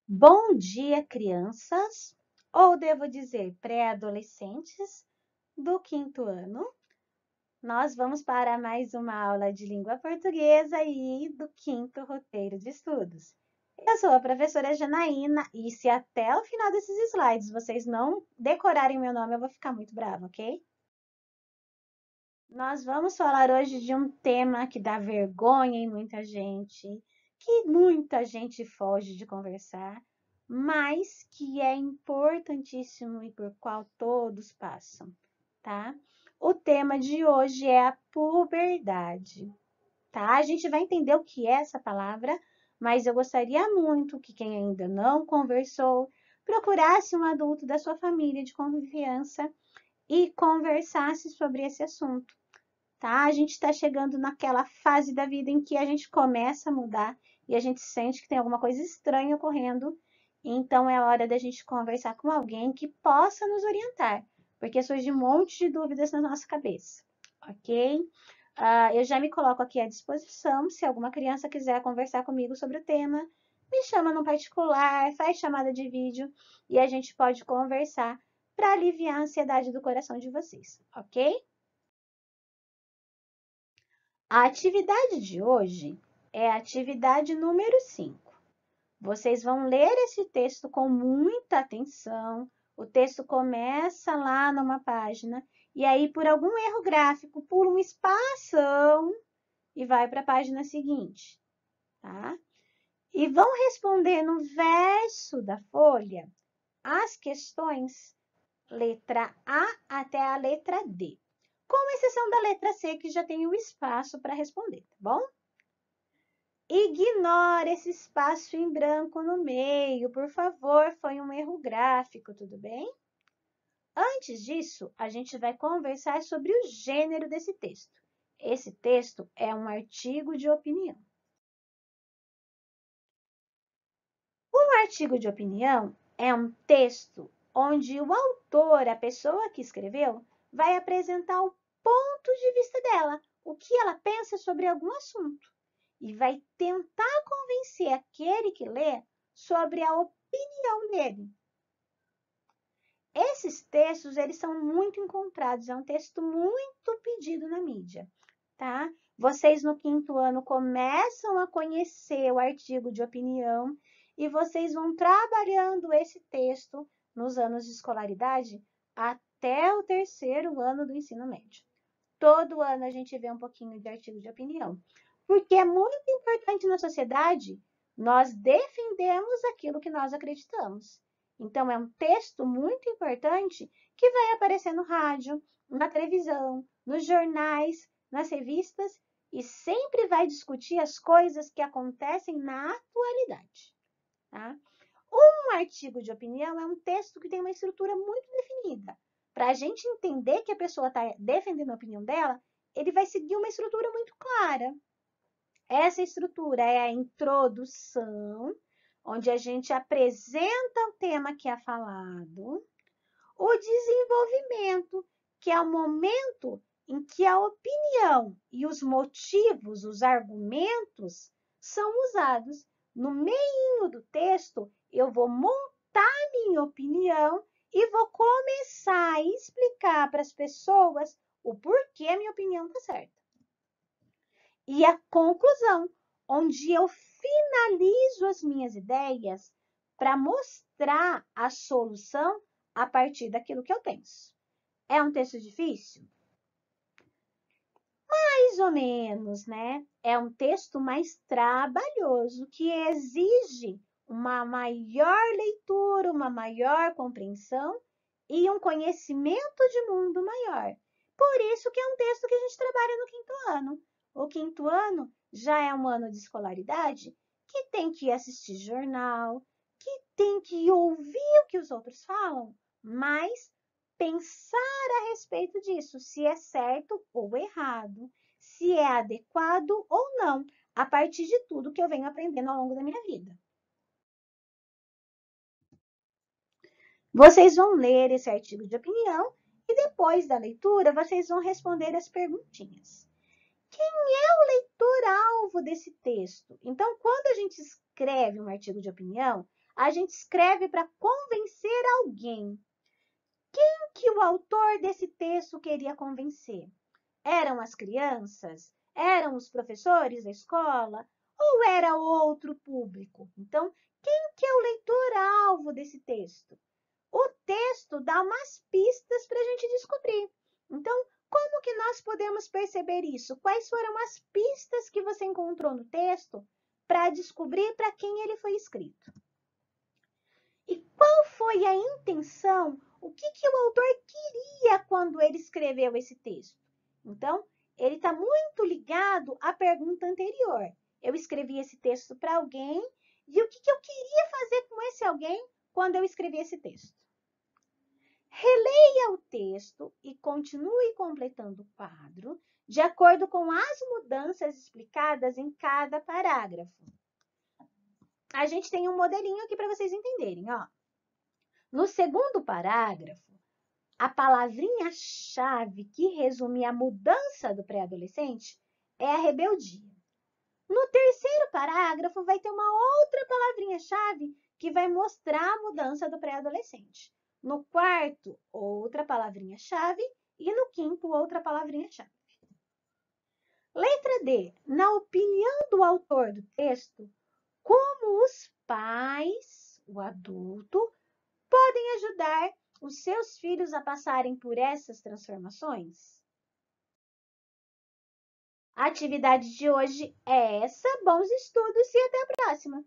Bom dia, crianças, ou devo dizer pré-adolescentes do quinto ano. Nós vamos para mais uma aula de língua portuguesa e do quinto roteiro de estudos. Eu sou a professora Janaína e se até o final desses slides vocês não decorarem meu nome, eu vou ficar muito brava, ok? Nós vamos falar hoje de um tema que dá vergonha em muita gente, que muita gente foge de conversar, mas que é importantíssimo e por qual todos passam, tá? O tema de hoje é a puberdade, tá? A gente vai entender o que é essa palavra, mas eu gostaria muito que quem ainda não conversou procurasse um adulto da sua família de confiança e conversasse sobre esse assunto, tá? A gente está chegando naquela fase da vida em que a gente começa a mudar e a gente sente que tem alguma coisa estranha ocorrendo. Então é hora da gente conversar com alguém que possa nos orientar, porque surge um monte de dúvidas na nossa cabeça, ok? Eu já me coloco aqui à disposição. Se alguma criança quiser conversar comigo sobre o tema, me chama no particular, faz chamada de vídeo e a gente pode conversar para aliviar a ansiedade do coração de vocês, ok? A atividade de hoje é a atividade número 5. Vocês vão ler esse texto com muita atenção. O texto começa lá numa página e aí, por algum erro gráfico, pula um espação e vai para a página seguinte, tá? E vão responder no verso da folha as questões letra A até a letra D, com exceção da letra C, que já tem o espaço para responder, tá bom? Ignore esse espaço em branco no meio, por favor, foi um erro gráfico, tudo bem? Antes disso, a gente vai conversar sobre o gênero desse texto. Esse texto é um artigo de opinião. Um artigo de opinião é um texto onde o autor, a pessoa que escreveu, vai apresentar o ponto de vista dela, o que ela pensa sobre algum assunto, e vai tentar convencer aquele que lê sobre a opinião dele. Esses textos, eles são muito encontrados, é um texto muito pedido na mídia, tá? Vocês no quinto ano começam a conhecer o artigo de opinião e vocês vão trabalhando esse texto nos anos de escolaridade até o terceiro ano do ensino médio. Todo ano a gente vê um pouquinho de artigo de opinião, porque é muito importante na sociedade nós defendemos aquilo que nós acreditamos. Então, é um texto muito importante que vai aparecer no rádio, na televisão, nos jornais, nas revistas e sempre vai discutir as coisas que acontecem na atualidade, tá? Um artigo de opinião é um texto que tem uma estrutura muito definida. Para a gente entender que a pessoa está defendendo a opinião dela, ele vai seguir uma estrutura muito clara. Essa estrutura é a introdução, onde a gente apresenta o tema que é falado, o desenvolvimento, que é o momento em que a opinião e os motivos, os argumentos, são usados. No meio do texto, eu vou montar minha opinião e vou começar a explicar para as pessoas o porquê a minha opinião está certa. E a conclusão, onde eu finalizo as minhas ideias para mostrar a solução a partir daquilo que eu penso. É um texto difícil? Mais ou menos, né? É um texto mais trabalhoso que exige uma maior leitura, uma maior compreensão e um conhecimento de mundo maior. Por isso que é um texto que a gente trabalha no quinto ano. O quinto ano já é um ano de escolaridade que tem que assistir jornal, que tem que ouvir o que os outros falam, mas pensar a respeito disso, se é certo ou errado, se é adequado ou não, a partir de tudo que eu venho aprendendo ao longo da minha vida. Vocês vão ler esse artigo de opinião e depois da leitura vocês vão responder as perguntinhas. Quem é o leitor-alvo desse texto? Então, quando a gente escreve um artigo de opinião, A gente escreve para convencer alguém. Quem que o autor desse texto queria convencer? Eram as crianças? Eram os professores da escola? Ou era outro público? Então, quem que é o leitor-alvo desse texto? O texto dá umas pistas para a gente descobrir. Então, como que nós podemos perceber isso? Quais foram as pistas que você encontrou no texto para descobrir para quem ele foi escrito? E qual foi a intenção? O que o autor queria quando ele escreveu esse texto? Então, ele está muito ligado à pergunta anterior. Eu escrevi esse texto para alguém e o que eu queria fazer com esse alguém quando eu escrevi esse texto? Releia o texto e continue completando o quadro de acordo com as mudanças explicadas em cada parágrafo. A gente tem um modelinho aqui para vocês entenderem, ó. No segundo parágrafo, a palavrinha-chave que resume a mudança do pré-adolescente é a rebeldia. No terceiro parágrafo, vai ter uma outra palavrinha-chave que vai mostrar a mudança do pré-adolescente. No quarto, outra palavrinha-chave e no quinto, outra palavrinha-chave. Letra D. Na opinião do autor do texto, como os pais, o adulto, podem ajudar os seus filhos a passarem por essas transformações? A atividade de hoje é essa. Bons estudos e até a próxima!